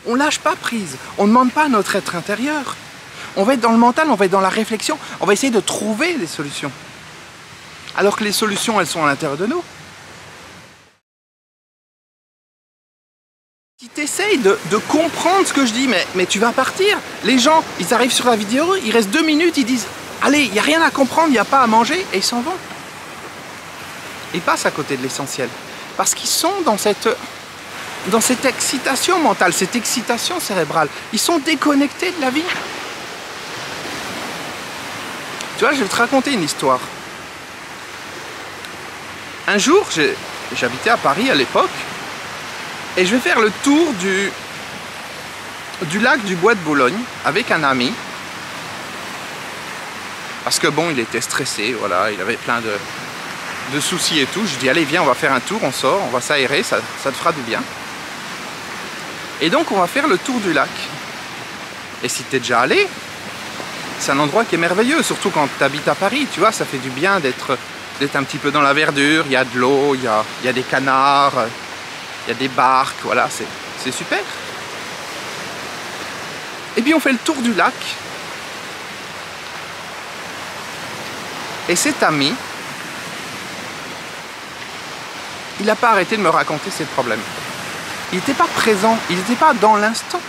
On lâche pas prise, on ne demande pas à notre être intérieur. On va être dans le mental, on va être dans la réflexion, on va essayer de trouver des solutions. Alors que les solutions, elles sont à l'intérieur de nous. Si tu essayes de comprendre ce que je dis, mais tu vas partir. Les gens, ils arrivent sur la vidéo, il reste 2 minutes, ils disent « Allez, il n'y a rien à comprendre, il n'y a pas à manger » et ils s'en vont. Ils passent à côté de l'essentiel. Parce qu'ils sont dans cette excitation mentale, cette excitation cérébrale. Ils sont déconnectés de la vie. Tu vois, je vais te raconter une histoire. Un jour, j'habitais à Paris à l'époque, et je vais faire le tour du lac du Bois de Boulogne avec un ami. Parce que bon, il était stressé, voilà, il avait plein de soucis et tout. Je dis, allez, viens, on va faire un tour, on sort, on va s'aérer, ça te fera du bien. Et donc, on va faire le tour du lac. Et si tu es déjà allé, c'est un endroit qui est merveilleux, surtout quand tu habites à Paris, tu vois, ça fait du bien d'être un petit peu dans la verdure, il y a de l'eau, il y a des canards, il y a des barques, voilà, c'est super. Et puis on fait le tour du lac. Et cet ami, il n'a pas arrêté de me raconter ses problèmes. Il n'était pas présent, il n'était pas dans l'instant.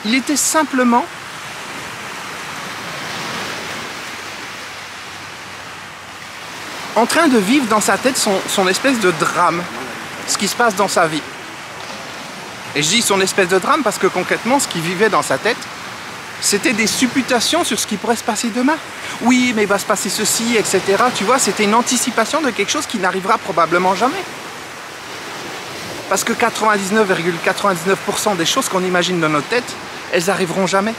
Il était simplement en train de vivre dans sa tête son espèce de drame, ce qui se passe dans sa vie. Et je dis son espèce de drame parce que concrètement, ce qu'il vivait dans sa tête, c'était des supputations sur ce qui pourrait se passer demain. Oui, mais il va se passer ceci, etc. Tu vois, c'était une anticipation de quelque chose qui n'arrivera probablement jamais. Parce que 99,99% des choses qu'on imagine dans notre tête, elles n'arriveront jamais.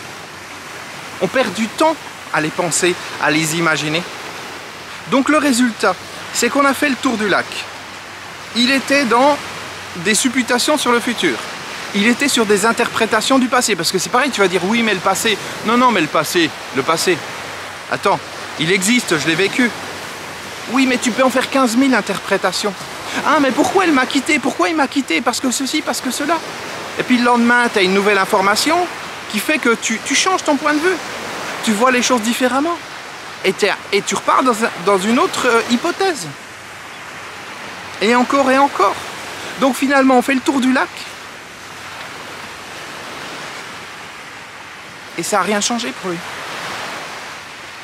On perd du temps à les penser, à les imaginer. Donc le résultat, c'est qu'on a fait le tour du lac. Il était dans des supputations sur le futur. Il était sur des interprétations du passé. Parce que c'est pareil, tu vas dire, oui, mais le passé. Non, non, mais le passé. Attends, il existe, je l'ai vécu. Oui, mais tu peux en faire 15 000 interprétations. Ah, mais pourquoi elle m'a quitté? Pourquoi il m'a quitté? Parce que ceci, parce que cela. Et puis le lendemain, tu as une nouvelle information qui fait que tu changes ton point de vue. Tu vois les choses différemment. Et tu repars dans une autre hypothèse. Et encore et encore. Donc finalement, on fait le tour du lac. Et ça n'a rien changé pour lui.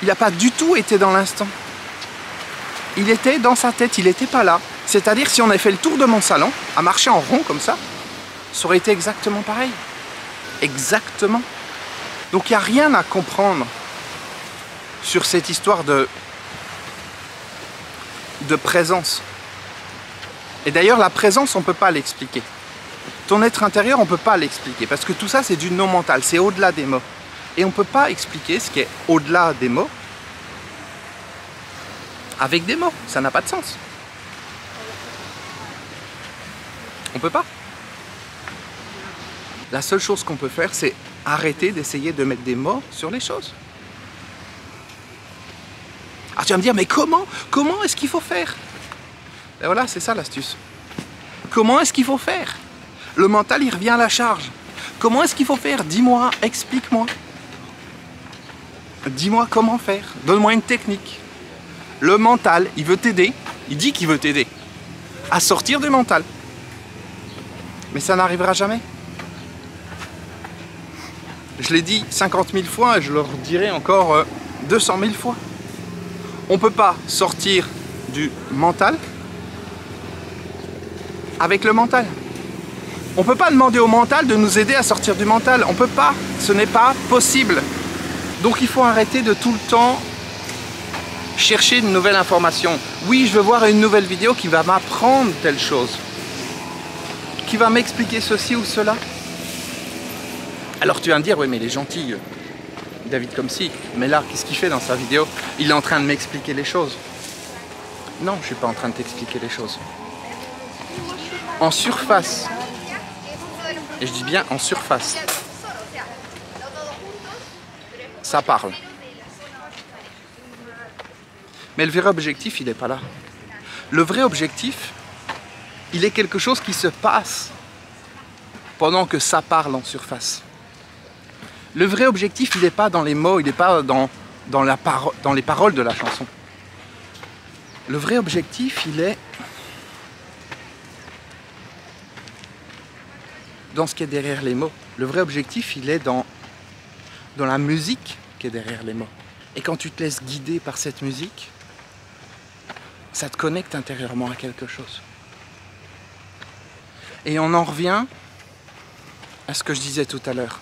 Il n'a pas du tout été dans l'instant. Il était dans sa tête, il n'était pas là. C'est-à-dire, si on avait fait le tour de mon salon, à marcher en rond comme ça aurait été exactement pareil. Exactement. Donc il n'y a rien à comprendre sur cette histoire de présence. Et d'ailleurs, la présence, on ne peut pas l'expliquer. Ton être intérieur, on ne peut pas l'expliquer. Parce que tout ça, c'est du non mental, c'est au-delà des mots. Et on ne peut pas expliquer ce qui est au-delà des mots avec des mots. Ça n'a pas de sens. On ne peut pas. La seule chose qu'on peut faire, c'est arrêter d'essayer de mettre des mots sur les choses. Alors tu vas me dire, mais comment est-ce qu'il faut faire? Et voilà, c'est ça l'astuce. Comment est-ce qu'il faut faire? Le mental, il revient à la charge. Comment est-ce qu'il faut faire? Dis-moi, explique-moi. Dis-moi comment faire. Donne-moi une technique. Le mental, il veut t'aider. Il dit qu'il veut t'aider à sortir du mental. Mais ça n'arrivera jamais. Je l'ai dit 50 000 fois et je le redirai encore 200 000 fois. On ne peut pas sortir du mental avec le mental. On ne peut pas demander au mental de nous aider à sortir du mental. On ne peut pas. Ce n'est pas possible. Donc il faut arrêter de tout le temps chercher une nouvelle information. Oui, je veux voir une nouvelle vidéo qui va m'apprendre telle chose. Qui va m'expliquer ceci ou cela. Alors tu vas me dire, oui mais il est gentil, David Comcy, mais là, qu'est-ce qu'il fait dans sa vidéo? Il est en train de m'expliquer les choses. Non, je ne suis pas en train de t'expliquer les choses. En surface, et je dis bien en surface, ça parle. Mais le vrai objectif, il n'est pas là. Le vrai objectif, il est quelque chose qui se passe pendant que ça parle en surface. Le vrai objectif, il n'est pas dans les mots, il n'est pas dans les paroles de la chanson. Le vrai objectif, il est dans ce qui est derrière les mots. Le vrai objectif, il est dans la musique qui est derrière les mots. Et quand tu te laisses guider par cette musique, ça te connecte intérieurement à quelque chose. Et on en revient à ce que je disais tout à l'heure.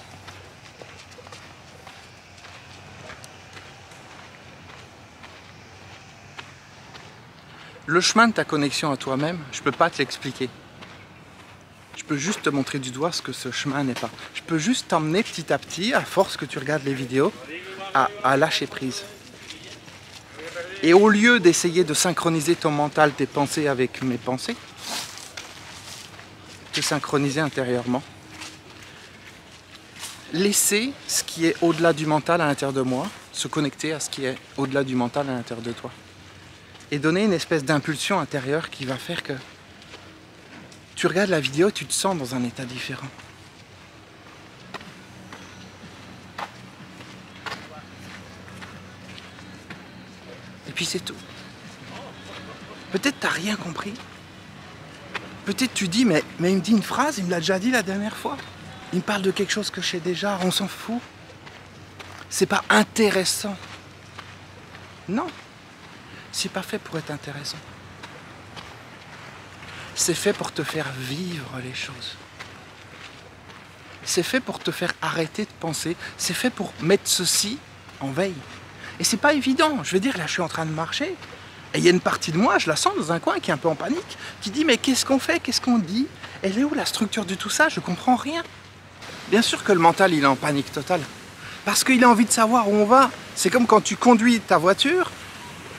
Le chemin de ta connexion à toi-même, je ne peux pas te l'expliquer. Je peux juste te montrer du doigt ce que ce chemin n'est pas. Je peux juste t'emmener petit à petit, à force que tu regardes les vidéos, à lâcher prise. Et au lieu d'essayer de synchroniser ton mental, tes pensées avec mes pensées, te synchroniser intérieurement. Laisser ce qui est au-delà du mental à l'intérieur de moi, se connecter à ce qui est au-delà du mental à l'intérieur de toi. Et donner une espèce d'impulsion intérieure qui va faire que tu regardes la vidéo, tu te sens dans un état différent. Et puis c'est tout. Peut-être t'as rien compris. Peut-être tu dis, mais il me dit une phrase, il me l'a déjà dit la dernière fois. Il me parle de quelque chose que je sais déjà, on s'en fout. C'est pas intéressant. Non. C'est pas fait pour être intéressant. C'est fait pour te faire vivre les choses. C'est fait pour te faire arrêter de penser. C'est fait pour mettre ceci en veille. Et c'est pas évident. Je veux dire, là, je suis en train de marcher. Et il y a une partie de moi, je la sens dans un coin, qui est un peu en panique, qui dit, mais qu'est-ce qu'on fait? Qu'est-ce qu'on dit? Elle est où la structure de tout ça? Je comprends rien. Bien sûr que le mental, il est en panique totale. Parce qu'il a envie de savoir où on va. C'est comme quand tu conduis ta voiture,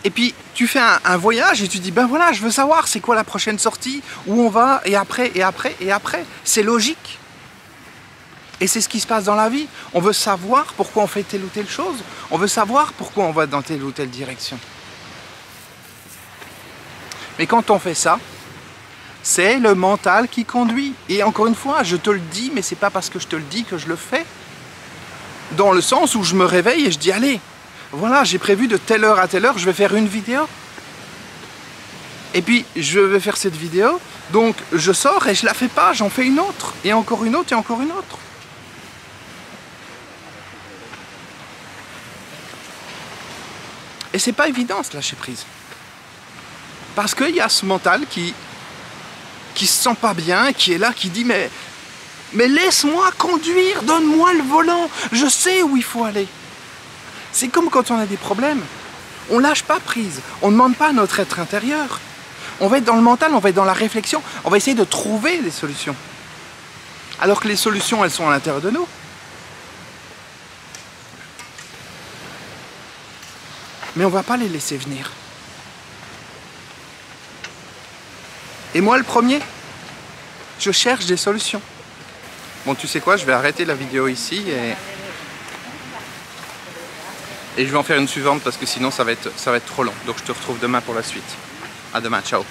et puis tu fais un voyage et tu dis, ben voilà, je veux savoir c'est quoi la prochaine sortie, où on va, et après, et après, et après. C'est logique. Et c'est ce qui se passe dans la vie. On veut savoir pourquoi on fait telle ou telle chose. On veut savoir pourquoi on va dans telle ou telle direction. Mais quand on fait ça, c'est le mental qui conduit. Et encore une fois, je te le dis, mais c'est pas parce que je te le dis que je le fais. Dans le sens où je me réveille et je dis, allez, voilà, j'ai prévu de telle heure à telle heure, je vais faire une vidéo. Et puis, je vais faire cette vidéo, donc je sors et je la fais pas, j'en fais une autre, et encore une autre, et encore une autre. Et c'est pas évident, ce lâcher prise. Parce qu'il y a ce mental qui se sent pas bien, qui est là, qui dit, mais laisse-moi conduire, donne-moi le volant, je sais où il faut aller. C'est comme quand on a des problèmes. On lâche pas prise, on ne demande pas à notre être intérieur. On va être dans le mental, on va être dans la réflexion, on va essayer de trouver des solutions. Alors que les solutions, elles sont à l'intérieur de nous. Mais on ne va pas les laisser venir. Et moi, le premier, je cherche des solutions. Bon, tu sais quoi, je vais arrêter la vidéo ici et je vais en faire une suivante parce que sinon ça va être trop long. Donc je te retrouve demain pour la suite. À demain, ciao.